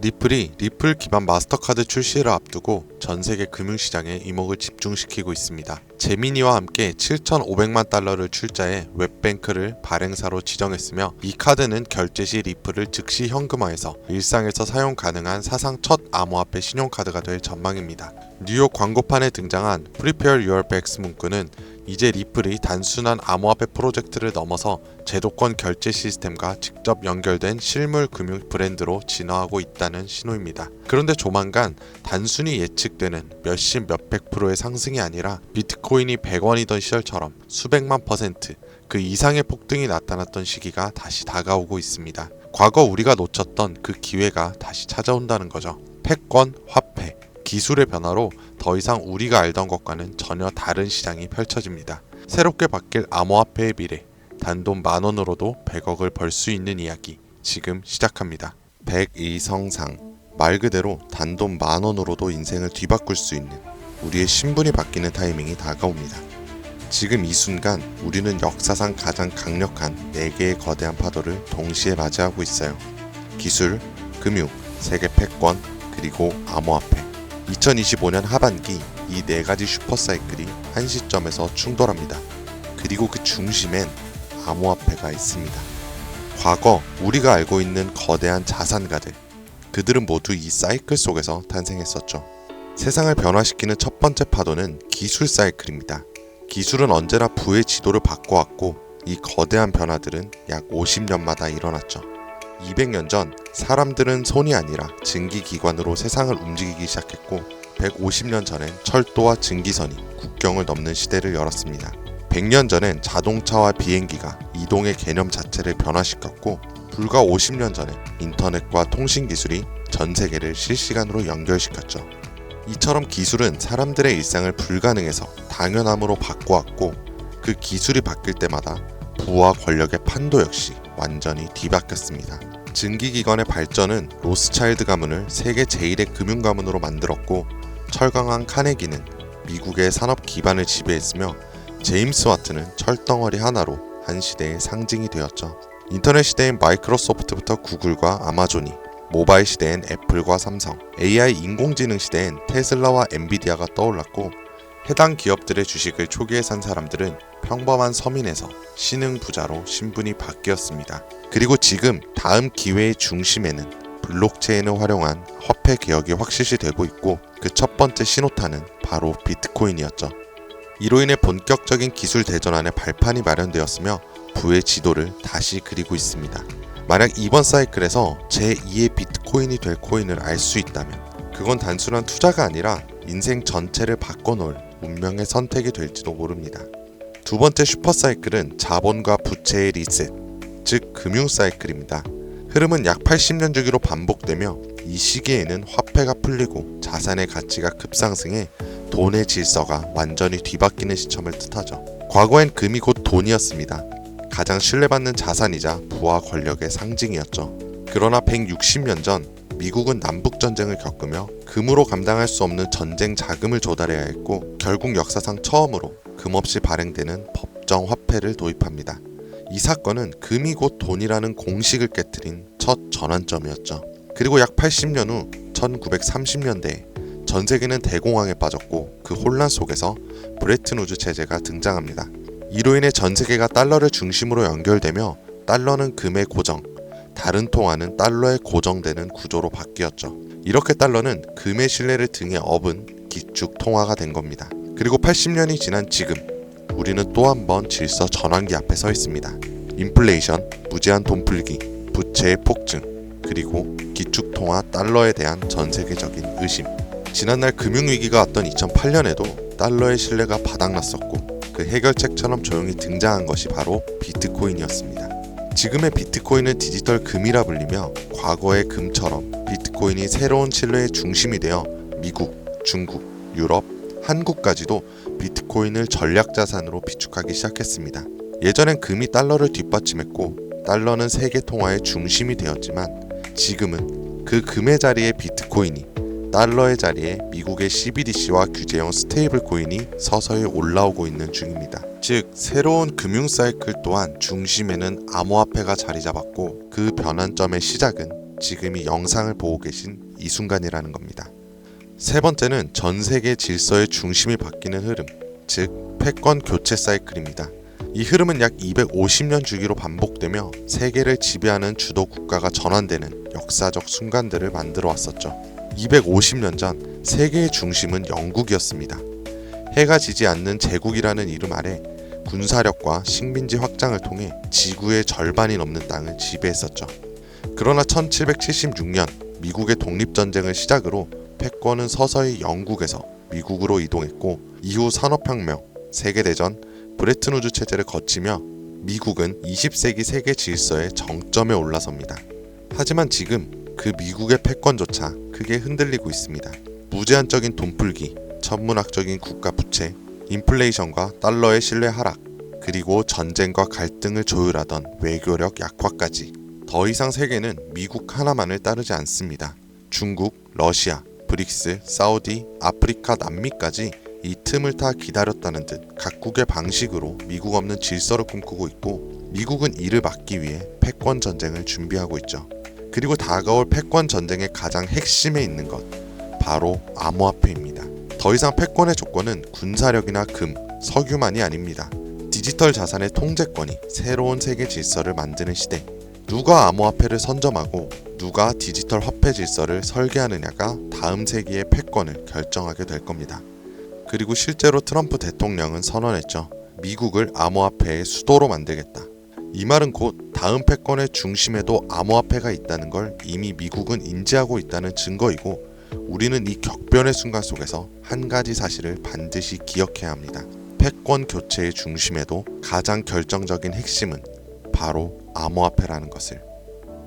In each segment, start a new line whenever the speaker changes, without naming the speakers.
리플이 리플 기반 마스터카드 출시를 앞두고 전세계 금융시장에 이목을 집중시키고 있습니다. 제미니와 함께 7,500만 달러를 출자해 웹뱅크를 발행사로 지정했으며 이 카드는 결제 시 리플을 즉시 현금화해서 일상에서 사용 가능한 사상 첫 암호화폐 신용카드가 될 전망입니다. 뉴욕 광고판에 등장한 Prepare Your Bags 문구는 이제 리플이 단순한 암호화폐 프로젝트를 넘어서 제도권 결제 시스템과 직접 연결된 실물 금융 브랜드로 진화하고 있다는 신호입니다. 그런데 조만간 단순히 예측되는 몇십 몇백 프로의 상승이 아니라 비트코인이 100원이던 시절처럼 수백만 퍼센트 그 이상의 폭등이 나타났던 시기가 다시 다가오고 있습니다. 과거 우리가 놓쳤던 그 기회가 다시 찾아온다는 거죠. 패권, 화폐, 기술의 변화로 더 이상 우리가 알던 것과는 전혀 다른 시장이 펼쳐집니다. 새롭게 바뀔 암호화폐의 미래, 단돈 10,000원으로도 100억을 벌 수 있는 이야기 지금 시작합니다. 백이성상, 말 그대로 단돈 10,000원으로도 인생을 뒤바꿀 수 있는 우리의 신분이 바뀌는 타이밍이 다가옵니다. 지금 이 순간 우리는 역사상 가장 강력한 4개의 거대한 파도를 동시에 맞이하고 있어요. 기술, 금융, 세계 패권, 그리고 암호화폐. 2025년 하반기 이 4가지 슈퍼사이클이 한 시점에서 충돌합니다. 그리고 그 중심엔 암호화폐가 있습니다. 과거 우리가 알고 있는 거대한 자산가들, 그들은 모두 이 사이클 속에서 탄생했었죠. 세상을 변화시키는 첫 번째 파도는 기술 사이클입니다. 기술은 언제나 부의 지도를 바꿔왔고 이 거대한 변화들은 약 50년마다 일어났죠. 200년 전 사람들은 손이 아니라 증기기관으로 세상을 움직이기 시작했고 150년 전엔 철도와 증기선이 국경을 넘는 시대를 열었습니다. 100년 전엔 자동차와 비행기가 이동의 개념 자체를 변화시켰고 불과 50년 전엔 인터넷과 통신기술이 전 세계를 실시간으로 연결시켰죠. 이처럼 기술은 사람들의 일상을 불가능해서 당연함으로 바꿔왔고 그 기술이 바뀔 때마다 부와 권력의 판도 역시 완전히 뒤바뀌었습니다. 증기기관의 발전은 로스차일드 가문을 세계 제1의 금융가문으로 만들었고 철강왕 카네기는 미국의 산업 기반을 지배했으며 제임스 와트는 철덩어리 하나로 한 시대의 상징이 되었죠. 인터넷 시대인 마이크로소프트부터 구글과 아마존이, 모바일 시대엔 애플과 삼성, AI 인공지능 시대엔 테슬라와 엔비디아가 떠올랐고 해당 기업들의 주식을 초기에 산 사람들은 평범한 서민에서 신흥 부자로 신분이 바뀌었습니다. 그리고 지금 다음 기회의 중심에는 블록체인을 활용한 화폐 개혁이 확실시되고 있고 그 첫 번째 신호탄은 바로 비트코인이었죠. 이로 인해 본격적인 기술 대전환의 발판이 마련되었으며 부의 지도를 다시 그리고 있습니다. 만약 이번 사이클에서 제2의 비트코인이 될 코인을 알 수 있다면 그건 단순한 투자가 아니라 인생 전체를 바꿔놓을 운명의 선택이 될지도 모릅니다. 두 번째 슈퍼사이클은 자본과 부채의 리셋, 즉 금융사이클입니다. 흐름은 약 80년 주기로 반복되며 이 시기에는 화폐가 풀리고 자산의 가치가 급상승해 돈의 질서가 완전히 뒤바뀌는 시점을 뜻하죠. 과거엔 금이 곧 돈이었습니다. 가장 신뢰받는 자산이자 부와 권력의 상징이었죠. 그러나 160년 전 미국은 남북전쟁을 겪으며 금으로 감당할 수 없는 전쟁 자금을 조달해야 했고 결국 역사상 처음으로 금 없이 발행되는 법정 화폐를 도입합니다. 이 사건은 금이 곧 돈이라는 공식을 깨트린 첫 전환점이었죠. 그리고 약 80년 후 1930년대에 전 세계는 대공황에 빠졌고 그 혼란 속에서 브레튼 우즈 체제가 등장합니다. 이로 인해 전 세계가 달러를 중심으로 연결되며 달러는 금의 고정, 다른 통화는 달러에 고정되는 구조로 바뀌었죠. 이렇게 달러는 금의 신뢰를 등에 업은 기축 통화가 된 겁니다. 그리고 80년이 지난 지금 우리는 또 한 번 질서 전환기 앞에 서 있습니다. 인플레이션, 무제한 돈 풀기, 부채의 폭증, 그리고 기축 통화 달러에 대한 전 세계적인 의심. 지난날 금융위기가 왔던 2008년에도 달러의 신뢰가 바닥났었고 그 해결책처럼 조용히 등장한 것이 바로 비트코인이었습니다. 지금의 비트코인은 디지털 금이라 불리며 과거의 금처럼 비트코인이 새로운 신뢰의 중심이 되어 미국, 중국, 유럽, 한국까지도 비트코인을 전략자산으로 비축하기 시작했습니다. 예전엔 금이 달러를 뒷받침했고 달러는 세계 통화의 중심이 되었지만 지금은 그 금의 자리에 비트코인이, 달러의 자리에 미국의 CBDC와 규제형 스테이블 코인이 서서히 올라오고 있는 중입니다. 즉 새로운 금융 사이클 또한 중심에는 암호화폐가 자리 잡았고 그 변환점의 시작은 지금 이 영상을 보고 계신 이 순간이라는 겁니다. 세 번째는 전 세계 질서의 중심이 바뀌는 흐름, 즉 패권 교체 사이클입니다. 이 흐름은 약 250년 주기로 반복되며 세계를 지배하는 주도 국가가 전환되는 역사적 순간들을 만들어 왔었죠. 250년 전 세계의 중심은 영국이었습니다. 해가 지지 않는 제국이라는 이름 아래 군사력과 식민지 확장을 통해 지구의 절반이 넘는 땅을 지배했었죠. 그러나 1776년 미국의 독립전쟁을 시작으로 패권은 서서히 영국에서 미국으로 이동했고, 이후 산업혁명, 세계대전, 브레튼우즈 체제를 거치며 미국은 20세기 세계 질서의 정점에 올라섭니다. 하지만 지금 그 미국의 패권조차 크게 흔들리고 있습니다. 무제한적인 돈풀기, 천문학적인 국가 부채, 인플레이션과 달러의 신뢰 하락, 그리고 전쟁과 갈등을 조율하던 외교력 약화까지 더 이상 세계는 미국 하나만을 따르지 않습니다. 중국, 러시아, 브릭스, 사우디, 아프리카, 남미까지 이 틈을 타 기다렸다는 듯 각국의 방식으로 미국 없는 질서를 꿈꾸고 있고, 미국은 이를 막기 위해 패권 전쟁을 준비하고 있죠. 그리고 다가올 패권 전쟁의 가장 핵심에 있는 것, 바로 암호화폐입니다. 더 이상 패권의 조건은 군사력이나 금, 석유만이 아닙니다. 디지털 자산의 통제권이 새로운 세계 질서를 만드는 시대. 누가 암호화폐를 선점하고 누가 디지털 화폐 질서를 설계하느냐가 다음 세기의 패권을 결정하게 될 겁니다. 그리고 실제로 트럼프 대통령은 선언했죠. 미국을 암호화폐의 수도로 만들겠다. 이 말은 곧 다음 패권의 중심에도 암호화폐가 있다는 걸 이미 미국은 인지하고 있다는 증거이고, 우리는 이 격변의 순간 속에서 한 가지 사실을 반드시 기억해야 합니다. 패권 교체의 중심에도 가장 결정적인 핵심은 바로 암호화폐라는 것을.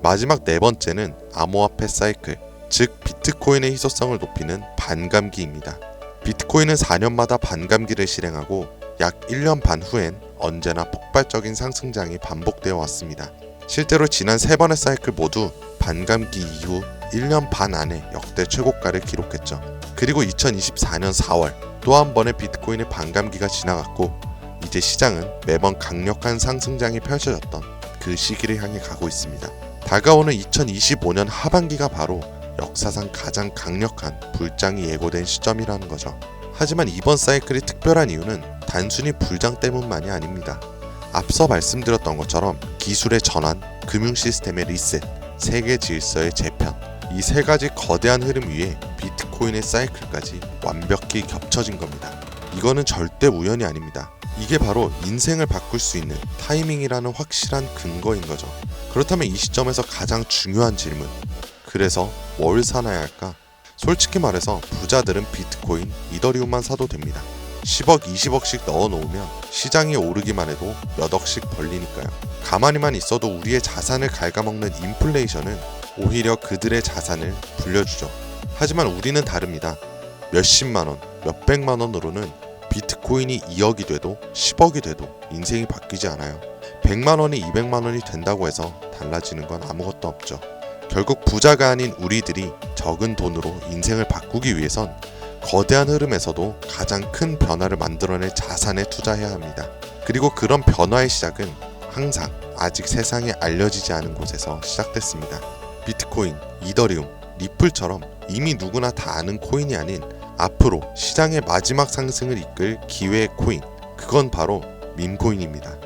마지막 네 번째는 암호화폐 사이클, 즉 비트코인의 희소성을 높이는 반감기입니다. 비트코인은 4년마다 반감기를 실행하고 약 1년 반 후엔 언제나 폭발적인 상승장이 반복되어 왔습니다. 실제로 지난 3번의 사이클 모두 반감기 이후 1년 반 안에 역대 최고가를 기록했죠. 그리고 2024년 4월 또 한 번의 비트코인의 반감기가 지나갔고, 이제 시장은 매번 강력한 상승장이 펼쳐졌던 그 시기를 향해 가고 있습니다. 다가오는 2025년 하반기가 바로 역사상 가장 강력한 불장이 예고된 시점이라는 거죠. 하지만 이번 사이클이 특별한 이유는 단순히 불장 때문만이 아닙니다. 앞서 말씀드렸던 것처럼 기술의 전환, 금융 시스템의 리셋, 세계 질서의 재편, 이 세 가지 거대한 흐름 위에 비트코인의 사이클까지 완벽히 겹쳐진 겁니다. 이거는 절대 우연이 아닙니다. 이게 바로 인생을 바꿀 수 있는 타이밍이라는 확실한 근거인 거죠. 그렇다면 이 시점에서 가장 중요한 질문, 그래서 뭘 사놔야 할까? 솔직히 말해서 부자들은 비트코인, 이더리움만 사도 됩니다. 10억, 20억씩 넣어놓으면 시장이 오르기만 해도 몇 억씩 벌리니까요. 가만히만 있어도 우리의 자산을 갉아먹는 인플레이션은 오히려 그들의 자산을 불려주죠. 하지만 우리는 다릅니다. 몇십만원, 몇백만원으로는 비트코인이 2억이 돼도 10억이 돼도 인생이 바뀌지 않아요. 100만원이 200만원이 된다고 해서 달라지는 건 아무것도 없죠. 결국 부자가 아닌 우리들이 적은 돈으로 인생을 바꾸기 위해선 거대한 흐름에서도 가장 큰 변화를 만들어낼 자산에 투자해야 합니다. 그리고 그런 변화의 시작은 항상 아직 세상에 알려지지 않은 곳에서 시작됐습니다. 비트코인, 이더리움, 리플처럼 이미 누구나 다 아는 코인이 아닌 앞으로 시장의 마지막 상승을 이끌 기회의 코인, 그건 바로 밈코인입니다.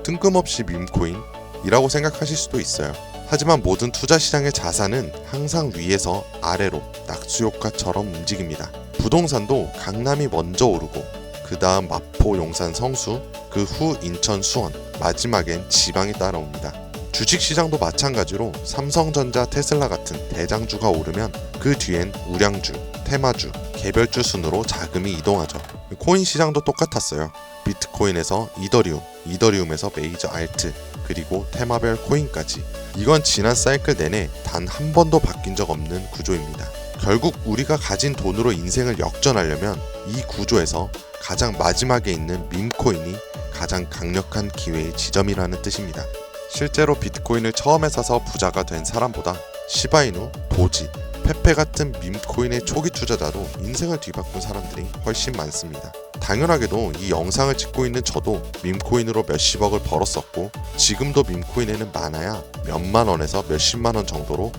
뜬금없이 밈코인이라고 생각하실 수도 있어요. 하지만 모든 투자 시장의 자산은 항상 위에서 아래로 낙수효과처럼 움직입니다. 부동산도 강남이 먼저 오르고 그 다음 마포, 용산, 성수, 그 후 인천, 수원, 마지막엔 지방이 따라옵니다. 주식시장도 마찬가지로 삼성전자, 테슬라 같은 대장주가 오르면 그 뒤엔 우량주, 테마주, 개별주 순으로 자금이 이동하죠. 코인 시장도 똑같았어요. 비트코인에서 이더리움, 이더리움에서 메이저 알트, 그리고 테마별 코인까지. 이건 지난 사이클 내내 단 한 번도 바뀐 적 없는 구조입니다. 결국 우리가 가진 돈으로 인생을 역전하려면 이 구조에서 가장 마지막에 있는 밈코인이 가장 강력한 기회의 지점이라는 뜻입니다. 실제로 비트코인을 처음에 사서 부자가 된 사람보다 시바이누, 도지, 페페 같은 밈코인의 초기 투자자도 인생을 뒤바꾼 사람들이 훨씬 많습니다. 당연하게도 이 영상을 찍고 있는 저도 밈코인으로 몇십억을 벌었었고, 지금도 밈코인에는 많아야 몇만 원에서 몇십만 원 정도로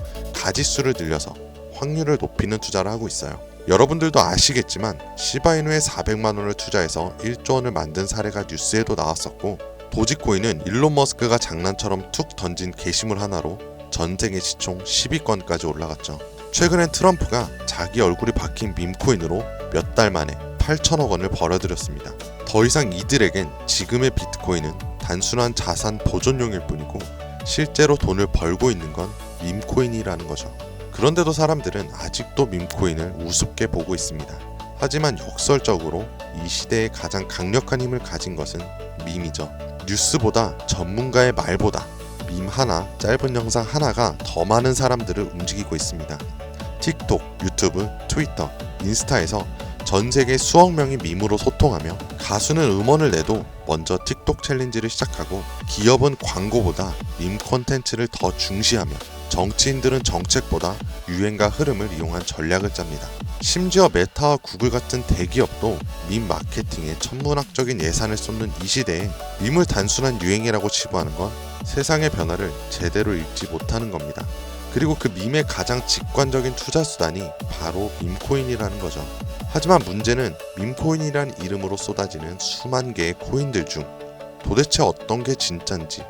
가짓수를 늘려서 확률을 높이는 투자를 하고 있어요. 여러분들도 아시겠지만 시바이누에 400만원을 투자해서 1조원을 만든 사례가 뉴스에도 나왔었고, 도지코인은 일론 머스크가 장난처럼 툭 던진 게시물 하나로 전세계 시총 10위권까지 올라갔죠. 최근엔 트럼프가 자기 얼굴이 박힌 밈코인으로 몇 달 만에 8천억 원을 벌어들였습니다. 더 이상 이들에겐 지금의 비트코인은 단순한 자산 보존용일 뿐이고 실제로 돈을 벌고 있는 건 밈코인이라는 거죠. 그런데도 사람들은 아직도 밈코인을 우습게 보고 있습니다. 하지만 역설적으로 이 시대의 가장 강력한 힘을 가진 것은 밈이죠. 뉴스보다 전문가의 말보다 밈 하나, 짧은 영상 하나가 더 많은 사람들을 움직이고 있습니다. 틱톡, 유튜브, 트위터, 인스타에서 전 세계 수억 명이 밈으로 소통하며, 가수는 음원을 내도 먼저 틱톡 챌린지를 시작하고, 기업은 광고보다 밈 콘텐츠를 더 중시하며, 정치인들은 정책보다 유행과 흐름을 이용한 전략을 짭니다. 심지어 메타와 구글 같은 대기업도 밈 마케팅에 천문학적인 예산을 쏟는 이 시대에 밈을 단순한 유행이라고 치부하는 건 세상의 변화를 제대로 읽지 못하는 겁니다. 그리고 그 밈의 가장 직관적인 투자 수단이 바로 밈코인이라는 거죠. 하지만 문제는 밈코인이란 이름으로 쏟아지는 수만 개의 코인들 중 도대체 어떤 게 진짠지,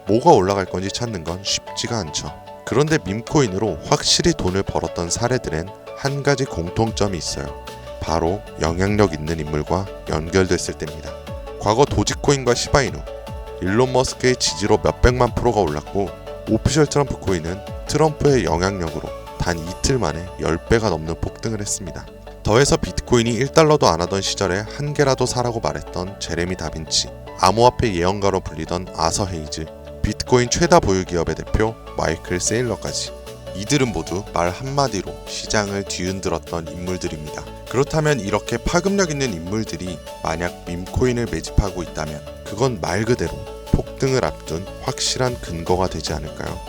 뭐가 올라갈 건지 찾는 건 쉽지가 않죠. 그런데 밈코인으로 확실히 돈을 벌었던 사례들엔 한 가지 공통점이 있어요. 바로 영향력 있는 인물과 연결됐을 때입니다. 과거 도지코인과 시바이누, 일론 머스크의 지지로 몇백만 프로가 올랐고, 오피셜 트럼프 코인은 트럼프의 영향력으로 단 이틀 만에 10배가 넘는 폭등을 했습니다. 더해서 비트코인이 1달러도 안 하던 시절에 한 개라도 사라고 말했던 제레미 다빈치, 암호화폐 예언가로 불리던 아서 헤이즈, 비트코인 최다 보유 기업의 대표 마이클 세일러까지, 이들은 모두 말 한마디로 시장을 뒤흔들었던 인물들입니다. 그렇다면 이렇게 파급력 있는 인물들이 만약 밈코인을 매집하고 있다면 그건 말 그대로 폭등을 앞둔 확실한 근거가 되지 않을까요?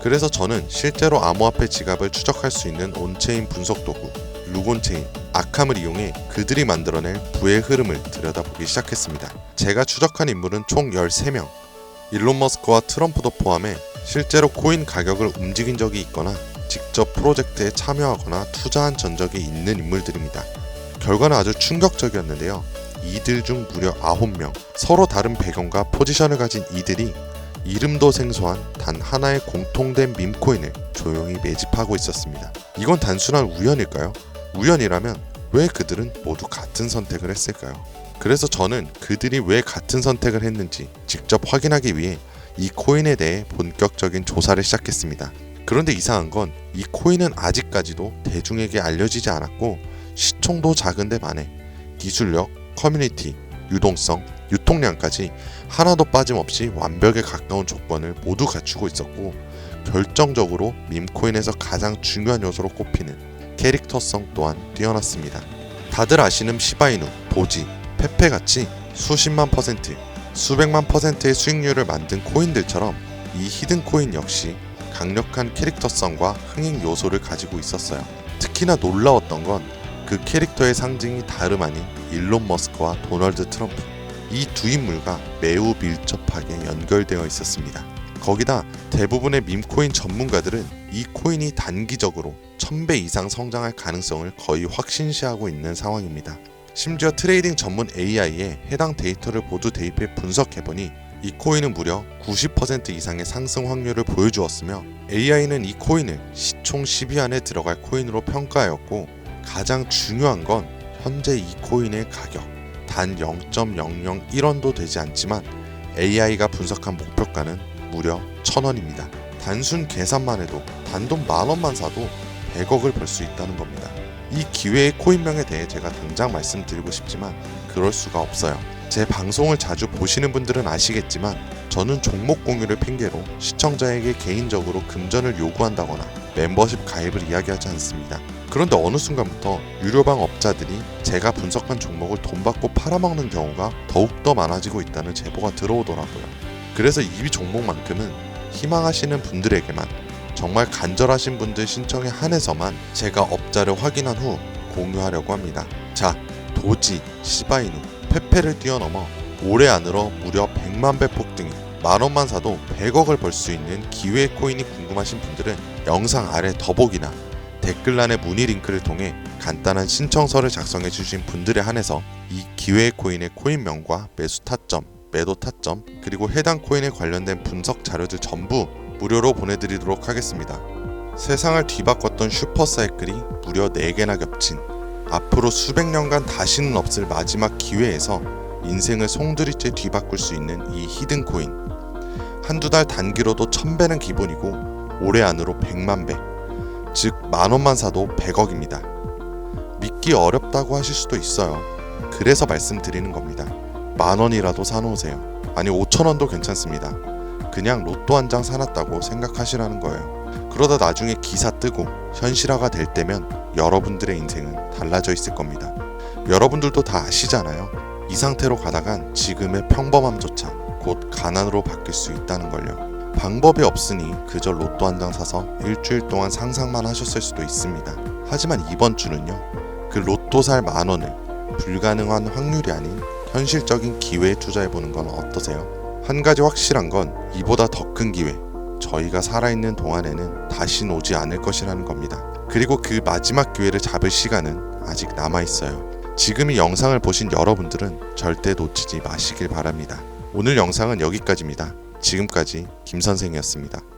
그래서 저는 실제로 암호화폐 지갑을 추적할 수 있는 온체인 분석 도구 루곤체인, 아캄을 이용해 그들이 만들어낼 부의 흐름을 들여다보기 시작했습니다. 제가 추적한 인물은 총 13명, 일론 머스크와 트럼프도 포함해 실제로 코인 가격을 움직인 적이 있거나 직접 프로젝트에 참여하거나 투자한 전적이 있는 인물들입니다. 결과는 아주 충격적이었는데요. 이들 중 무려 9명, 서로 다른 배경과 포지션을 가진 이들이 이름도 생소한 단 하나의 공통된 밈코인을 조용히 매집하고 있었습니다. 이건 단순한 우연일까요? 우연이라면 왜 그들은 모두 같은 선택을 했을까요? 그래서 저는 그들이 왜 같은 선택을 했는지 직접 확인하기 위해 이 코인에 대해 본격적인 조사를 시작했습니다. 그런데 이상한 건 이 코인은 아직까지도 대중에게 알려지지 않았고, 시총도 작은데 만에 기술력, 커뮤니티, 유동성, 유통량까지 하나도 빠짐없이 완벽에 가까운 조건을 모두 갖추고 있었고, 결정적으로 밈코인에서 가장 중요한 요소로 꼽히는 캐릭터성 또한 뛰어났습니다. 다들 아시는 시바이누, 도지, 페페같이 수십만 퍼센트, 수백만 퍼센트의 수익률을 만든 코인들처럼 이 히든 코인 역시 강력한 캐릭터성과 흥행 요소를 가지고 있었어요. 특히나 놀라웠던 건 그 캐릭터의 상징이 다름 아닌 일론 머스크와 도널드 트럼프, 이 두 인물과 매우 밀접하게 연결되어 있었습니다. 거기다 대부분의 밈코인 전문가들은 이 코인이 단기적으로 1000배 이상 성장할 가능성을 거의 확신시하고 있는 상황입니다. 심지어 트레이딩 전문 AI에 해당 데이터를 모두 대입해 분석해보니 이 코인은 무려 90% 이상의 상승 확률을 보여주었으며, AI는 이 코인을 시총 10위 안에 들어갈 코인으로 평가하였고, 가장 중요한 건 현재 이 코인의 가격 단 0.001원도 되지 않지만 AI가 분석한 목표가는 무려 1000원입니다. 단순 계산만 해도 단돈 10,000원만 사도 100억을 벌 수 있다는 겁니다. 이 기회의 코인명에 대해 제가 당장 말씀드리고 싶지만 그럴 수가 없어요. 제 방송을 자주 보시는 분들은 아시겠지만 저는 종목 공유를 핑계로 시청자에게 개인적으로 금전을 요구한다거나 멤버십 가입을 이야기하지 않습니다. 그런데 어느 순간부터 유료방 업자들이 제가 분석한 종목을 돈 받고 팔아먹는 경우가 더욱더 많아지고 있다는 제보가 들어오더라고요. 그래서 이 종목만큼은 희망하시는 분들에게만, 정말 간절하신 분들 신청에 한해서만 제가 업자를 확인한 후 공유하려고 합니다. 자, 도지, 시바이누, 페페를 뛰어넘어 올해 안으로 무려 100만 배 폭등이, 10,000원만 사도 100억을 벌 수 있는 기회의 코인이 궁금하신 분들은 영상 아래 더보기나 댓글란의 문의 링크를 통해 간단한 신청서를 작성해 주신 분들에 한해서 이 기회의 코인의 코인명과 매수 타점, 매도 타점, 그리고 해당 코인에 관련된 분석 자료들 전부 무료로 보내드리도록 하겠습니다. 세상을 뒤바꿨던 슈퍼사이클이 무려 4개나 겹친 앞으로 수백 년간 다시는 없을 마지막 기회에서 인생을 송두리째 뒤바꿀 수 있는 이 히든 코인. 한두 달 단기로도 1000배는 기본이고 올해 안으로 100만 배, 즉 만원만 사도 100억입니다. 믿기 어렵다고 하실 수도 있어요. 그래서 말씀드리는 겁니다. 만원이라도 사놓으세요. 아니 5천원도 괜찮습니다. 그냥 로또 한 장 사놨다고 생각하시라는 거예요. 그러다 나중에 기사 뜨고 현실화가 될 때면 여러분들의 인생은 달라져 있을 겁니다. 여러분들도 다 아시잖아요. 이 상태로 가다간 지금의 평범함조차 곧 가난으로 바뀔 수 있다는 걸요. 방법이 없으니 그저 로또 한 장 사서 일주일 동안 상상만 하셨을 수도 있습니다. 하지만 이번 주는요, 그 로또 살 만원을 불가능한 확률이 아닌 현실적인 기회에 투자해보는 건 어떠세요? 한 가지 확실한 건 이보다 더 큰 기회, 저희가 살아있는 동안에는 다신 오지 않을 것이라는 겁니다. 그리고 그 마지막 기회를 잡을 시간은 아직 남아있어요. 지금 이 영상을 보신 여러분들은 절대 놓치지 마시길 바랍니다. 오늘 영상은 여기까지입니다. 지금까지 김선생이었습니다.